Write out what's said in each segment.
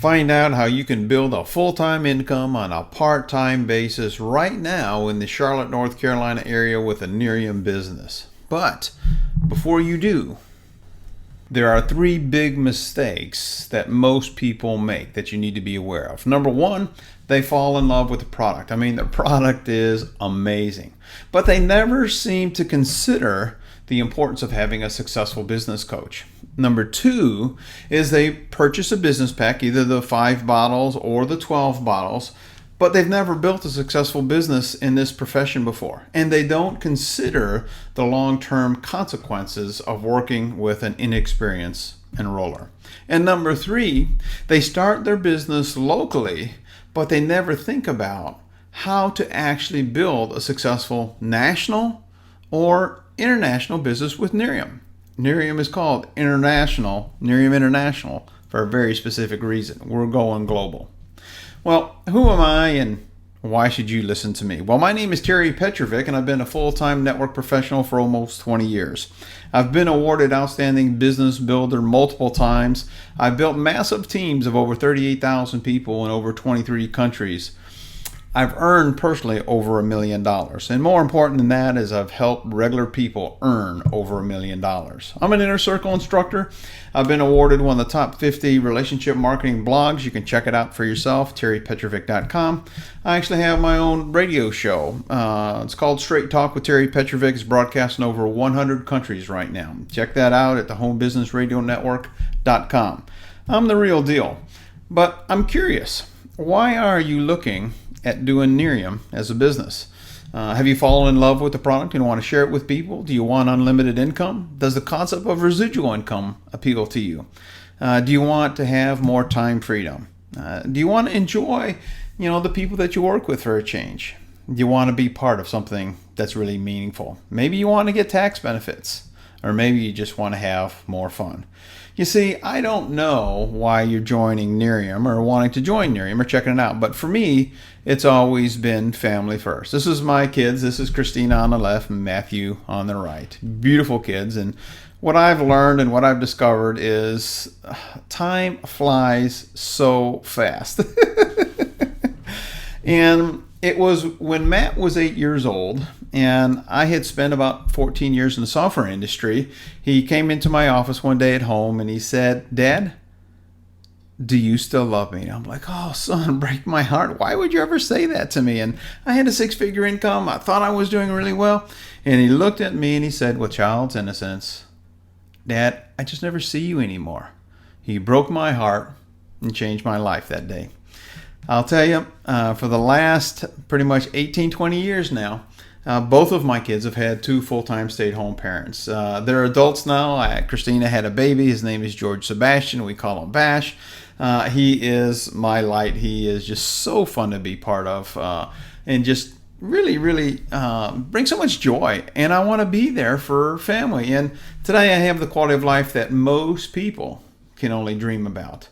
Find out how you can build a full-time income on a part-time basis right now in the Charlotte, North Carolina area with a Nerium Business. But before you do, there are three big mistakes that most people make that you need to be aware of. Number one, they fall in love with the product. I mean, the product is amazing, but they never seem to consider the importance of having a successful business coach. Number two is they purchase a business pack, either the 5 bottles or the 12 bottles, but they've never built a successful business in this profession before. And they don't consider the long-term consequences of working with an inexperienced enroller. And number three, they start their business locally, but they never think about how to actually build a successful national or international business with Nerium. Nerium is called Nerium International, for a very specific reason. We're going global. Well, who am I and why should you listen to me? Well, my name is Terry Petrovick, and I've been a full-time network professional for almost 20 years. I've been awarded Outstanding Business Builder multiple times. I've built massive teams of over 38,000 people in over 23 countries. I've earned personally over $1 million. And more important than that is I've helped regular people earn over $1 million. I'm an inner circle instructor. I've been awarded one of the top 50 relationship marketing blogs. You can check it out for yourself, terrypetrovick.com. I actually have my own radio show. It's called Straight Talk with Terry Petrovick. It's broadcast in over 100 countries right now. Check that out at thehomebusinessradionetwork.com. I'm the real deal. But I'm curious, why are you looking at doing Nerium as a business? Have you fallen in love with the product and want to share it with people? Do you want unlimited income? Does the concept of residual income appeal to you? Do you want to have more time freedom? Do you want to enjoy, the people that you work with for a change? Do you want to be part of something that's really meaningful? Maybe you want to get tax benefits, or maybe you just want to have more fun. You see, I don't know why you're joining Nerium or wanting to join Nerium or checking it out, but for me, it's always been family first. This is my kids. This is Christina on the left and Matthew on the right. Beautiful kids. And what I've learned and what I've discovered is time flies so fast. And it was when Matt was 8 years old and I had spent about 14 years in the software industry. He came into my office one day at home and he said, "Dad, do you still love me?" And I'm like, "Oh, son, break my heart. Why would you ever say that to me?" And I had a 6-figure income. I thought I was doing really well. And he looked at me and he said, with child's innocence, "Dad, I just never see you anymore." He broke my heart and changed my life that day. I'll tell you, for the last pretty much 18, 20 years now, both of my kids have had 2 full-time stay-at-home parents. They're adults now. Christina had a baby. His name is George Sebastian. We call him Bash. He is my light. He is just so fun to be part of and just really, really brings so much joy. And I want to be there for family. And today I have the quality of life that most people can only dream about.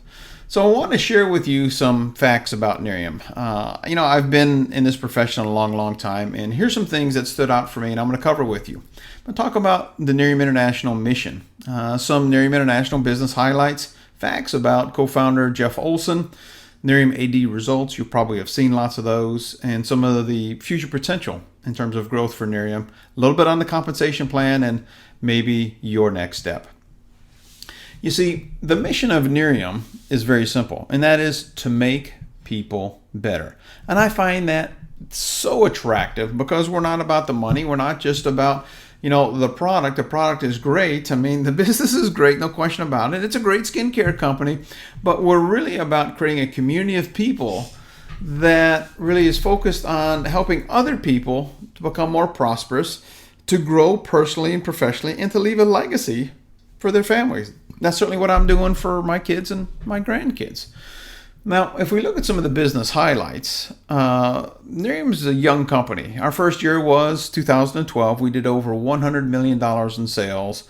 So I want to share with you some facts about Nerium. I've been in this profession a long, long time, and here's some things that stood out for me, and I'm going to cover with you. I'm going to talk about the Nerium International mission, some Nerium International business highlights, facts about co-founder Jeff Olson, Nerium AD Results, you probably have seen lots of those, and some of the future potential in terms of growth for Nerium, a little bit on the compensation plan, and maybe your next step. You see, the mission of Nerium is very simple, and that is to make people better. And I find that so attractive because we're not about the money. We're not just about, the product. The product is great. I mean, the business is great, no question about it. It's a great skincare company, but we're really about creating a community of people that really is focused on helping other people to become more prosperous, to grow personally and professionally, and to leave a legacy for their families. That's certainly what I'm doing for my kids and my grandkids. Now, if we look at some of the business highlights, Nerium is a young company. Our first year was 2012. We did over $100 million in sales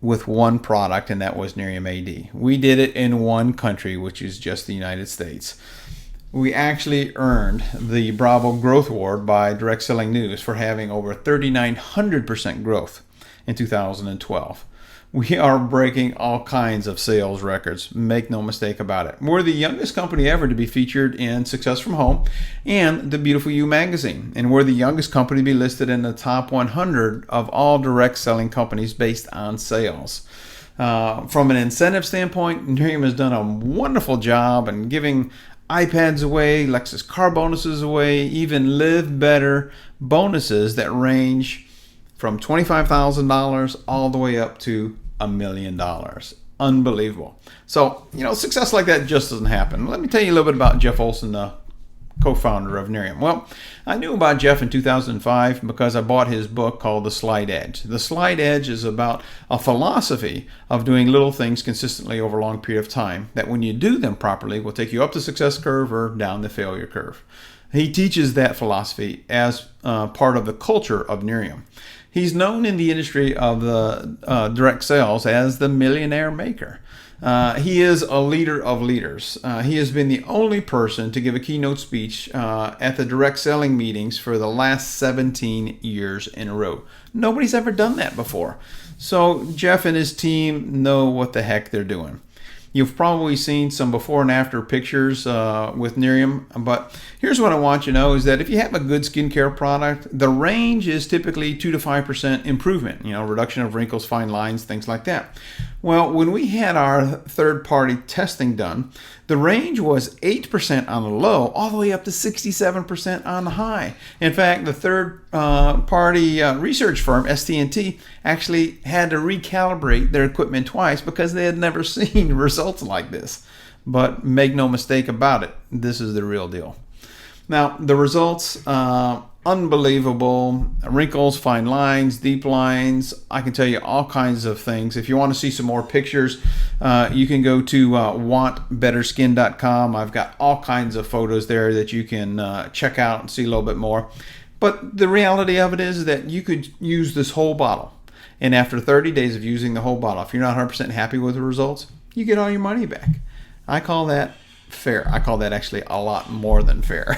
with one product, and that was Nerium AD. We did it in one country, which is just the United States. We actually earned the Bravo Growth Award by Direct Selling News for having over 3,900% growth in 2012. we are breaking all kinds of sales records. Make no mistake about it. We're the youngest company ever to be featured in Success from Home and the Beautiful You magazine. And we're the youngest company to be listed in the top 100 of all direct selling companies based on sales. From an incentive standpoint, Nerium has done a wonderful job in giving iPads away, Lexus car bonuses away, even Live Better bonuses that range from $25,000 all the way up to $1 million. Unbelievable. So, success like that just doesn't happen. Let me tell you a little bit about Jeff Olson, the co-founder of Nerium. Well, I knew about Jeff in 2005 because I bought his book called The Slight Edge. The Slight Edge is about a philosophy of doing little things consistently over a long period of time that when you do them properly will take you up the success curve or down the failure curve. He teaches that philosophy as part of the culture of Nerium. He's known in the industry of the direct sales as the millionaire maker. He is a leader of leaders. He has been the only person to give a keynote speech at the direct selling meetings for the last 17 years in a row. Nobody's ever done that before. So Jeff and his team know what the heck they're doing. You've probably seen some before and after pictures with Nerium, but here's what I want you to know is that if you have a good skincare product, the range is typically 2 to 5% improvement, reduction of wrinkles, fine lines, things like that. Well, when we had our third-party testing done, the range was 8% on the low all the way up to 67% on the high. In fact, the third-party research firm, ST&T, actually had to recalibrate their equipment twice because they had never seen results like this. But make no mistake about it, this is the real deal. Now, the results, unbelievable. Wrinkles, fine lines, deep lines. I can tell you all kinds of things. If you want to see some more pictures, you can go to wantbetterskin.com. I've got all kinds of photos there that you can check out and see a little bit more. But the reality of it is that you could use this whole bottle. And after 30 days of using the whole bottle, if you're not 100% happy with the results, you get all your money back. I call that fair. I call that actually a lot more than fair.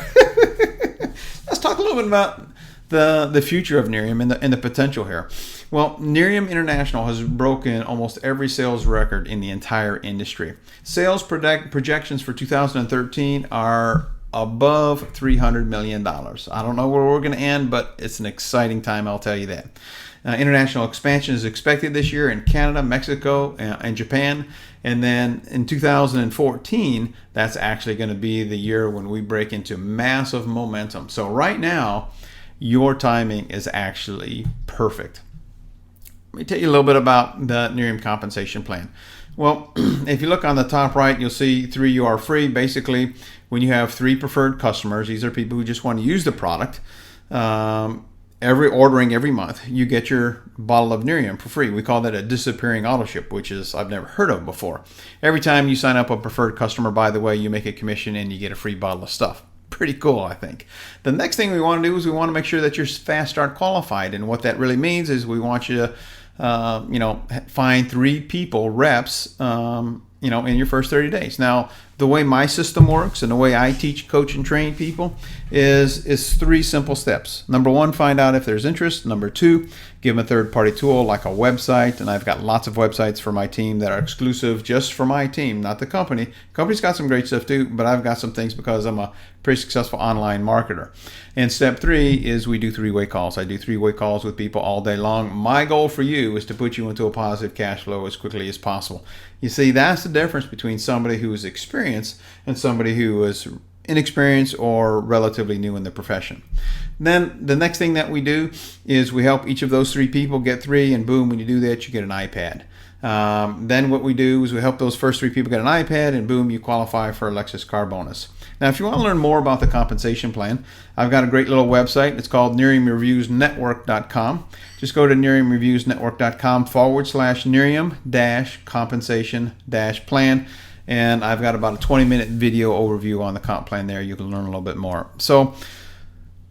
Let's talk a little bit about the future of Nerium and the potential here. Well, Nerium International has broken almost every sales record in the entire industry. Sales projections for 2013 are above $300 million. I don't know where we're going to end, but it's an exciting time, I'll tell you that. International expansion is expected this year in Canada, Mexico, and Japan. And then in 2014, that's actually going to be the year when we break into massive momentum. So right now, your timing is actually perfect. Let me tell you a little bit about the Nerium compensation plan. Well, if you look on the top right, you'll see 3 you are free. Basically, when you have 3 preferred customers, these are people who just want to use the product. Every month, you get your bottle of Nerium for free. We call that a disappearing auto ship, which is I've never heard of before. Every time you sign up a preferred customer, by the way, you make a commission and you get a free bottle of stuff. Pretty cool, I think. The next thing we want to do is we want to make sure that you're fast start qualified, and what that really means is we want you to find 3 people, reps, in your first 30 days. Now, the way my system works and the way I teach, coach, and train people is 3 simple steps. Number 1, find out if there's interest. Number 2, give them a third-party tool like a website, and I've got lots of websites for my team that are exclusive just for my team, not the company. Company's got some great stuff too, but I've got some things because I'm a pretty successful online marketer. And step 3 is we do 3-way calls. I do 3-way calls with people all day long. My goal for you is to put you into a positive cash flow as quickly as possible. You see, that's the difference between somebody who is experienced and somebody who is inexperienced or relatively new in the profession. Then the next thing that we do is we help each of those 3 people get 3, and boom, when you do that, you get an iPad. Then what we do is we help those first 3 people get an iPad, and boom, you qualify for a Lexus car bonus. Now, if you want to learn more about the compensation plan, I've got a great little website. It's called NeriumReviewsNetwork.com. Just go to NeriumReviewsNetwork.com/Nerium-compensation-plan. And I've got about a 20-minute video overview on the comp plan there. You can learn a little bit more. So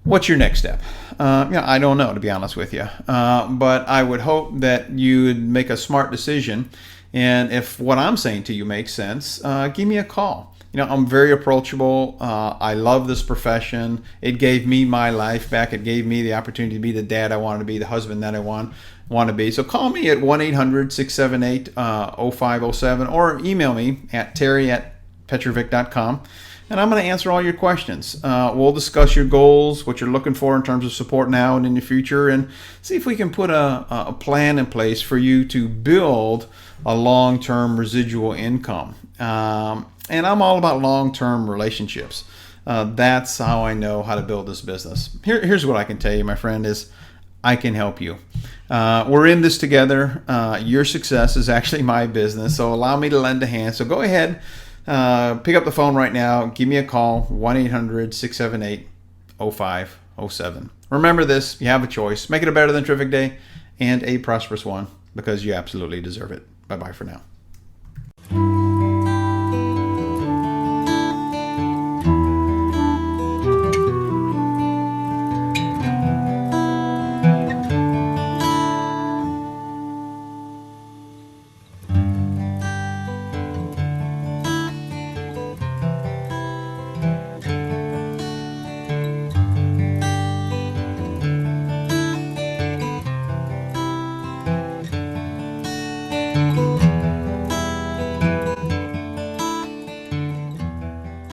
what's your next step? I don't know, to be honest with you. But I would hope that you would make a smart decision. And if what I'm saying to you makes sense, give me a call. I'm very approachable. I love this profession. It gave me my life back. It gave me the opportunity to be the dad I wanted to be, the husband that I want. want to be. So call me at 1-800-678-0507 or email me at terry@petrovick.com. And I'm going to answer all your questions. We'll discuss your goals, what you're looking for in terms of support now and in the future, and see if we can put a plan in place for you to build a long-term residual income. And I'm all about long-term relationships. That's how I know how to build this business. Here's what I can tell you, my friend, is I can help you. We're in this together. Your success is actually my business, so allow me to lend a hand. So go ahead. Pick up the phone right now. Give me a call, 1-800-678-0507. Remember this, you have a choice. Make it a better than terrific day and a prosperous one, because you absolutely deserve it. Bye-bye for now.